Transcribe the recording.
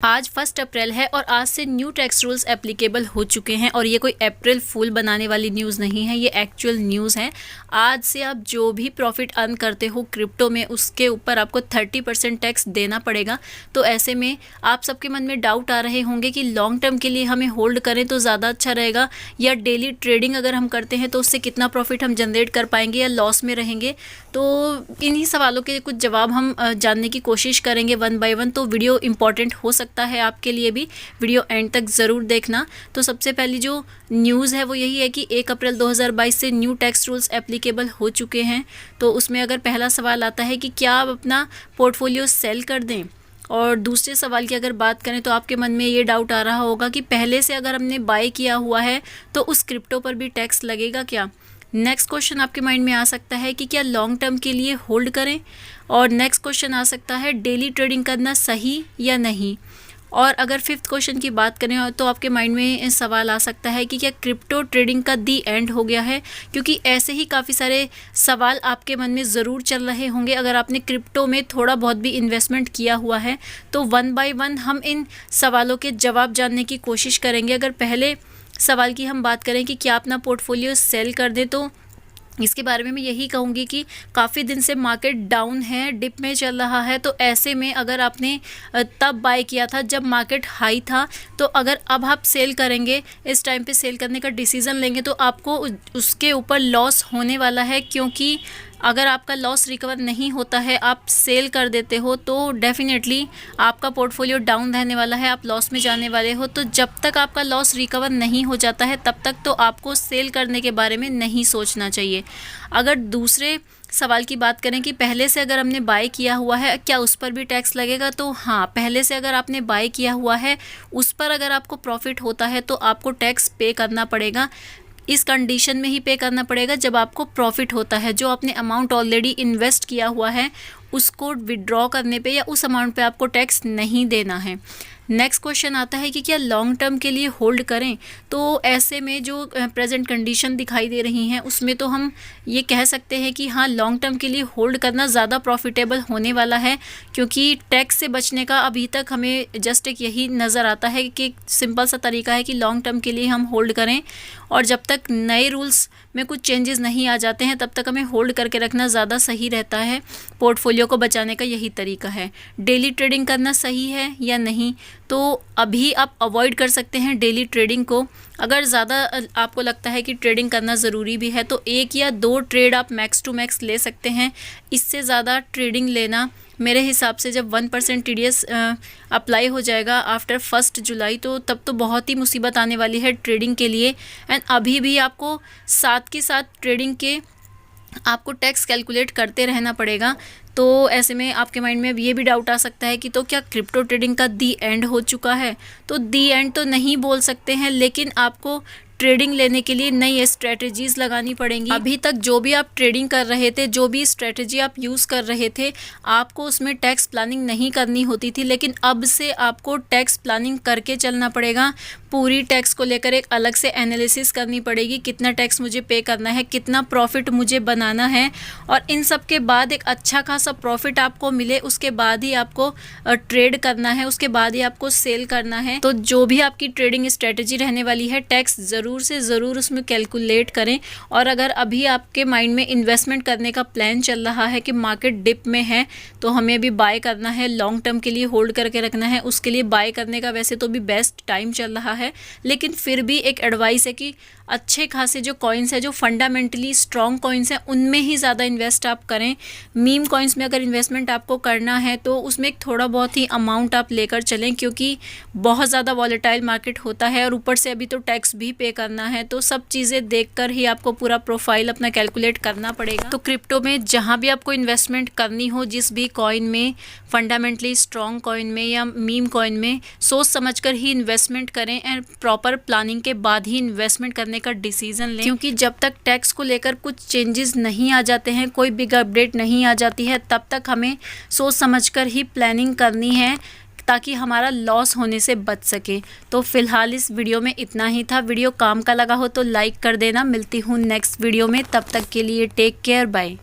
आज 1 अप्रैल है और आज से न्यू टैक्स रूल्स एप्लीकेबल हो चुके हैं और ये कोई अप्रैल फूल बनाने वाली न्यूज़ नहीं है, ये एक्चुअल न्यूज़ है। आज से आप जो भी प्रॉफिट अर्न करते हो क्रिप्टो में, उसके ऊपर आपको 30% टैक्स देना पड़ेगा। तो ऐसे में आप सबके मन में डाउट आ रहे होंगे कि लॉन्ग टर्म के लिए हमें होल्ड करें तो ज़्यादा अच्छा रहेगा, या डेली ट्रेडिंग अगर हम करते हैं तो उससे कितना प्रॉफिट हम जनरेट कर पाएंगे या लॉस में रहेंगे। तो इन्हीं सवालों के कुछ जवाब हम जानने की कोशिश करेंगे वन बाय वन। तो वीडियो इंपॉर्टेंट हो सकता है आपके लिए भी, वीडियो एंड तक ज़रूर देखना। तो सबसे पहली जो न्यूज़ है वो यही है कि 1 अप्रैल 2022 से न्यू टैक्स रूल्स एप्लीकेबल हो चुके हैं। तो उसमें अगर पहला सवाल आता है कि क्या आप अपना पोर्टफोलियो सेल कर दें, और दूसरे सवाल की अगर बात करें तो आपके मन में ये डाउट आ रहा होगा कि पहले से अगर हमने बाय किया हुआ है तो उस क्रिप्टो पर भी टैक्स लगेगा क्या। नेक्स्ट क्वेश्चन आपके माइंड में आ सकता है कि क्या लॉन्ग टर्म के लिए होल्ड करें, और नेक्स्ट क्वेश्चन आ सकता है डेली ट्रेडिंग करना सही या नहीं। और अगर फिफ्थ क्वेश्चन की बात करें तो आपके माइंड में सवाल आ सकता है कि क्या क्रिप्टो ट्रेडिंग का दी एंड हो गया है, क्योंकि ऐसे ही काफ़ी सारे सवाल आपके मन में ज़रूर चल रहे होंगे। अगर आपने क्रिप्टो में थोड़ा बहुत भी इन्वेस्टमेंट किया हुआ है तो वन बाय वन हम इन सवालों के जवाब जानने की कोशिश करेंगे। अगर पहले सवाल की हम बात करें कि क्या अपना पोर्टफोलियो सेल कर दें, तो इसके बारे में मैं यही कहूँगी कि काफ़ी दिन से मार्केट डाउन है, डिप में चल रहा है। तो ऐसे में अगर आपने तब बाय किया था जब मार्केट हाई था, तो अगर अब आप सेल करेंगे, इस टाइम पे सेल करने का डिसीज़न लेंगे तो आपको उसके ऊपर लॉस होने वाला है। क्योंकि अगर आपका लॉस रिकवर नहीं होता है, आप सेल कर देते हो, तो डेफिनेटली आपका पोर्टफोलियो डाउन रहने वाला है, आप लॉस में जाने वाले हो। तो जब तक आपका लॉस रिकवर नहीं हो जाता है तब तक तो आपको सेल करने के बारे में नहीं सोचना चाहिए। अगर दूसरे सवाल की बात करें कि पहले से अगर हमने बाय किया हुआ है क्या उस पर भी टैक्स लगेगा, तो हाँ, पहले से अगर आपने बाय किया हुआ है उस पर अगर आपको प्रॉफिट होता है तो आपको टैक्स पे करना पड़ेगा। इस कंडीशन में ही पे करना पड़ेगा जब आपको प्रॉफिट होता है। जो आपने अमाउंट ऑलरेडी इन्वेस्ट किया हुआ है उसको विड्रॉ करने पे या उस अमाउंट पे आपको टैक्स नहीं देना है। नेक्स्ट क्वेश्चन आता है कि क्या लॉन्ग टर्म के लिए होल्ड करें, तो ऐसे में जो प्रेजेंट कंडीशन दिखाई दे रही हैं उसमें तो हम ये कह सकते हैं कि हाँ, लॉन्ग टर्म के लिए होल्ड करना ज़्यादा प्रॉफिटेबल होने वाला है। क्योंकि टैक्स से बचने का अभी तक हमें जस्ट एक यही नज़र आता है कि सिंपल सा तरीका है कि लॉन्ग टर्म के लिए हम होल्ड करें, और जब तक नए रूल्स में कुछ चेंजेस नहीं आ जाते हैं तब तक हमें होल्ड करके रखना ज़्यादा सही रहता है। पोर्टफोलियो को बचाने का यही तरीका है। डेली ट्रेडिंग करना सही है या नहीं, तो अभी आप अवॉइड कर सकते हैं डेली ट्रेडिंग को। अगर ज़्यादा आपको लगता है कि ट्रेडिंग करना ज़रूरी भी है तो 1 या 2 ट्रेड आप मैक्स टू मैक्स ले सकते हैं। इससे ज़्यादा ट्रेडिंग लेना मेरे हिसाब से, जब 1% TDS अप्लाई हो जाएगा आफ्टर 1 जुलाई, तो तब तो बहुत ही मुसीबत आने वाली है ट्रेडिंग के लिए। एंड अभी भी आपको साथ के साथ ट्रेडिंग के आपको टैक्स कैलकुलेट करते रहना पड़ेगा। तो ऐसे में आपके माइंड में ये भी डाउट आ सकता है कि तो क्या क्रिप्टो ट्रेडिंग का दी एंड हो चुका है। तो दी एंड तो नहीं बोल सकते हैं, लेकिन आपको ट्रेडिंग लेने के लिए नई स्ट्रेटजीज़ लगानी पड़ेंगी। अभी तक जो भी आप ट्रेडिंग कर रहे थे, जो भी स्ट्रेटजी आप यूज़ कर रहे थे, आपको उसमें टैक्स प्लानिंग नहीं करनी होती थी, लेकिन अब से आपको टैक्स प्लानिंग करके चलना पड़ेगा। पूरी टैक्स को लेकर एक अलग से एनालिसिस करनी पड़ेगी, कितना टैक्स मुझे पे करना है, कितना प्रॉफिट मुझे बनाना है, और इन सब के बाद एक अच्छा खासा प्रॉफिट आपको मिले उसके बाद ही आपको ट्रेड करना है, उसके बाद ही आपको सेल करना है। तो जो भी आपकी ट्रेडिंग स्ट्रेटजी रहने वाली है, टैक्स ज़रूर से ज़रूर उसमें कैलकुलेट करें। और अगर अभी आपके माइंड में इन्वेस्टमेंट करने का प्लान चल रहा है कि मार्केट डिप में है तो हमें अभी बाय करना है, लॉन्ग टर्म के लिए होल्ड करके रखना है, उसके लिए बाय करने का वैसे तो भी बेस्ट टाइम चल रहा है, लेकिन फिर भी एक एडवाइस है कि अच्छे खासे जो कॉइन्स है, जो फंडामेंटली स्ट्रॉन्ग कॉइन्स हैं, उनमें ही ज़्यादा इन्वेस्ट आप करें। मीम कॉइन्स में अगर इन्वेस्टमेंट आपको करना है तो उसमें एक थोड़ा बहुत ही अमाउंट आप लेकर चलें, क्योंकि बहुत ज़्यादा वॉलेटाइल मार्केट होता है और ऊपर से अभी तो टैक्स भी पे करना है। तो सब चीज़ें देखकर ही आपको पूरा प्रोफाइल अपना कैलकुलेट करना पड़ेगा। तो क्रिप्टो में जहाँ भी आपको इन्वेस्टमेंट करनी हो, जिस भी कॉइन में, फंडामेंटली स्ट्रॉन्ग कॉइन में या मीम कॉइन में, सोच समझकर ही इन्वेस्टमेंट करें एंड प्रॉपर प्लानिंग के बाद ही इन्वेस्टमेंट करने का डिसीजन लें। क्योंकि जब तक टैक्स को लेकर कुछ चेंजेस नहीं आ जाते हैं, कोई बिग अपडेट नहीं आ जाती है, तब तक हमें सोच समझकर ही प्लानिंग करनी है ताकि हमारा लॉस होने से बच सके। तो फिलहाल इस वीडियो में इतना ही था। वीडियो काम का लगा हो तो लाइक कर देना। मिलती हूँ नेक्स्ट वीडियो में, तब तक के लिए टेक केयर, बाय।